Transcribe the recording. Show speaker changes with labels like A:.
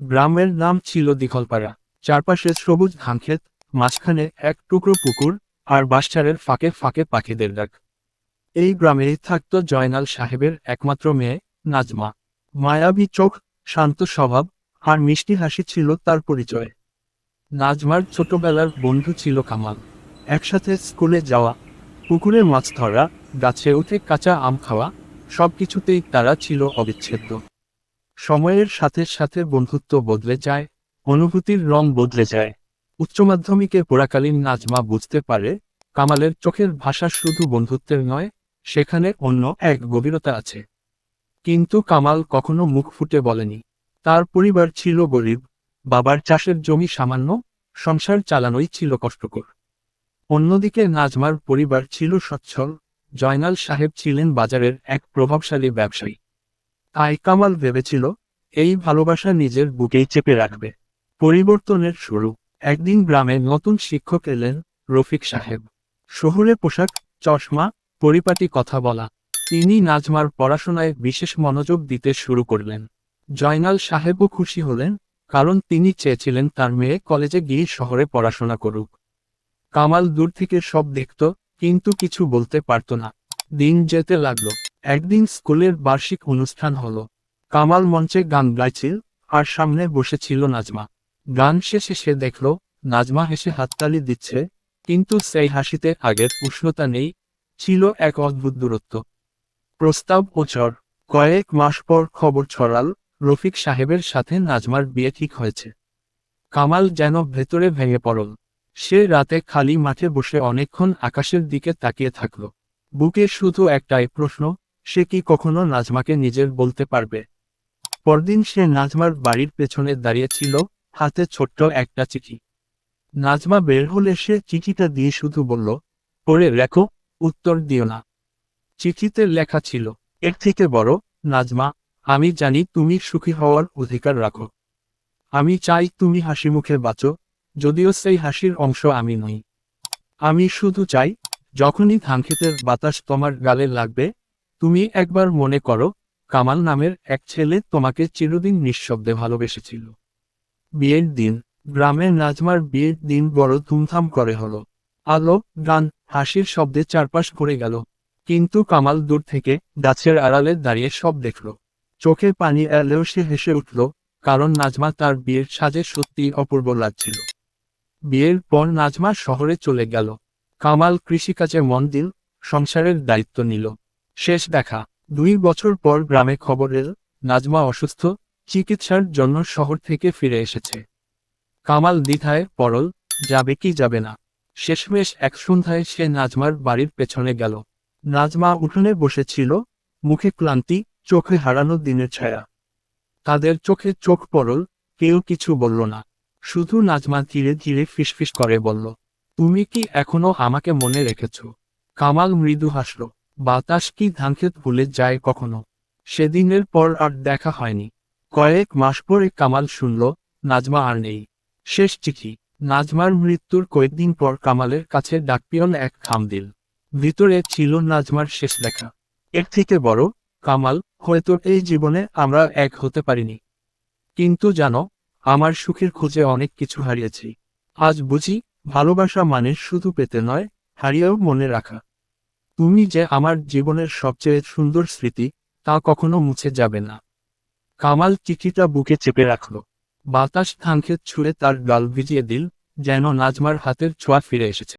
A: গ্রামের নাম ছিল দিঘলপাড়া। চারপাশে সবুজ ধানক্ষেত, মাঝখানে এক টুকরো পুকুর, আর বাঁশঝাড়ের ফাঁকে ফাঁকে পাখিদের ডাক। এই গ্রামেই থাকত জয়নাল সাহেবের একমাত্র মেয়ে, নাজমা। মায়াবী চোখ, শান্ত স্বভাব, আর মিষ্টি হাসি ছিল তার পরিচয়। নাজমার ছোটবেলার বন্ধু ছিল কামাল। একসাথে স্কুলে যাওয়া, পুকুরে মাছ ধরা, গাছে উঠে কাঁচা আম খাওয়া, সবকিছুতেই তারা ছিল অবিচ্ছেদ্য। সময়ের সাথে সাথে বন্ধুত্ব বদলে যায়, অনুভূতির রং বদলে যায়। উচ্চ মাধ্যমিকে পড়াকালীন নাজমা বুঝতে পারে, কামালের চোখের ভাষা শুধু বন্ধুত্বের নয়, সেখানে অন্য এক গভীরতা আছে। কিন্তু কামাল কখনো মুখ ফুটে বলেনি। তার পরিবার ছিল গরিব, বাবার চাষের জমি সামান্য, সংসার চালানোই ছিল কষ্টকর। অন্যদিকে নাজমার পরিবার ছিল সচ্ছল, জয়নাল সাহেব ছিলেন বাজারের এক প্রভাবশালী ব্যবসায়ী। তাই কামাল ভেবেছিল, এই ভালোবাসা নিজের বুকেই চেপে রাখবে। পরিবর্তনের শুরু। একদিন গ্রামে নতুন শিক্ষক এলেন, রফিক সাহেব। শহুরে পোশাক, চশমা, পরিপাটি কথা বলা। তিনি নাজমার পড়াশোনায় বিশেষ মনোযোগ দিতে শুরু করলেন। জয়নাল সাহেবও খুশি হলেন, কারণ তিনি চেয়েছিলেন তার মেয়ে কলেজে গিয়ে শহরে পড়াশোনা করুক। কামাল দূর থেকে সব দেখত, কিন্তু কিছু বলতে পারত না। দিন যেতে লাগলো। একদিন স্কুলের বার্ষিক অনুষ্ঠান হলো। কামাল মঞ্চে গান গাইছিল, আর সামনে বসেছিল নাজমা। গান শেষে সে দেখল, নাজমা হেসে হাততালি দিচ্ছে, কিন্তু সেই হাসিতে আগের উষ্ণতা নেই, ছিল এক অদ্ভুত দূরত্ব। প্রস্তাব ওচর। কয়েক মাস পর খবর ছড়াল, রফিক সাহেবের সাথে নাজমার বিয়ে ঠিক হয়েছে। কামাল যেন ভেতরে ভেঙে পড়ল। সে রাতে খালি মাঠে বসে অনেকক্ষণ আকাশের দিকে তাকিয়ে থাকল। বুকে শুধু একটাই প্রশ্ন, সে কি কখনো নাজমাকে নিজের বলতে পারবে? পরদিন সে নাজমার বাড়ির পেছনে দাঁড়িয়েছিল, হাতে ছোট্ট একটা চিঠি। নাজমা বের হলে সে চিঠিটা দিয়ে শুধু বলল, পড়ে রেখো, উত্তর দিও না। চিঠিতে লেখা ছিল, এর থেকে বড়, নাজমা, আমি জানি তুমি সুখী হওয়ার অধিকার রাখো। আমি চাই তুমি হাসিমুখে বাঁচো, যদিও সেই হাসির অংশ আমি নই। আমি শুধু চাই, যখনই ধানক্ষেতের বাতাস তোমার গালে লাগবে, তুমি একবার মনে করো, কামাল নামের এক ছেলে তোমাকে চিরদিন নিঃশব্দে ভালোবেসেছিল। বিয়ের দিন। গ্রামে নাজমার বিয়ের দিন বড় ধুমধাম করে হলো। আলো, গান, হাসির শব্দে চারপাশ ভরে গেল। কিন্তু কামাল দূর থেকে গাছের আড়ালে দাঁড়িয়ে সব দেখল। চোখে পানি এলেও সে হেসে উঠল, কারণ নাজমা তার বিয়ের সাজে সত্যিই অপূর্ব লাগছিল। বিয়ের পর নাজমা শহরে চলে গেল। কামাল কৃষিকাজে মন দিল, সংসারের দায়িত্ব নিল। শেষ দেখা। 2 বছর পর গ্রামে খবর এল, নাজমা অসুস্থ, চিকিৎসার জন্য শহর থেকে ফিরে এসেছে। কামাল দ্বিধায় পড়ল, যাবে কি যাবে না। শেষমেশ এক সন্ধ্যায় সে নাজমার বাড়ির পেছনে গেল। নাজমা উঠোনে বসেছিল, মুখে ক্লান্তি, চোখে হারানো দিনের ছায়া। তাদের চোখে চোখ পড়ল, কেউ কিছু বলল না। শুধু নাজমা ধীরে ধীরে ফিসফিস করে বলল, তুমি কি এখনো আমাকে মনে রেখেছ? কামাল মৃদু হাসল। বাতাস কি ধানক্ষেত ভুলে যায় কখনো? সেদিনের পর আর দেখা হয়নি। কয়েক মাস পরে কামাল শুনল, নাজমা আর নেই। শেষ চিঠি। নাজমার মৃত্যুর কয়েকদিন পর কামালের কাছে ডাকপিয়ন এক খাম দিল। ভিতরে ছিল নাজমার শেষ লেখা। এর থেকে বড়, কামাল, হয়তো এই জীবনে আমরা এক হতে পারিনি, কিন্তু জানো, আমার সুখের খোঁজে অনেক কিছু হারিয়েছি। আজ বুঝি, ভালোবাসা মানে শুধু পেতে নয়, হারিয়েও মনে রাখা। তুমি যে আমার জীবনের সবচেয়ে সুন্দর স্মৃতি, তা কখনো মুছে যাবে না। কামাল চিঠিটা বুকে চেপে রাখল। বাতাস ধানক্ষেত ছুঁড়ে তার গাল ভিজিয়ে দিল, যেন নাজমার হাতের ছোঁয়া ফিরে এসেছে।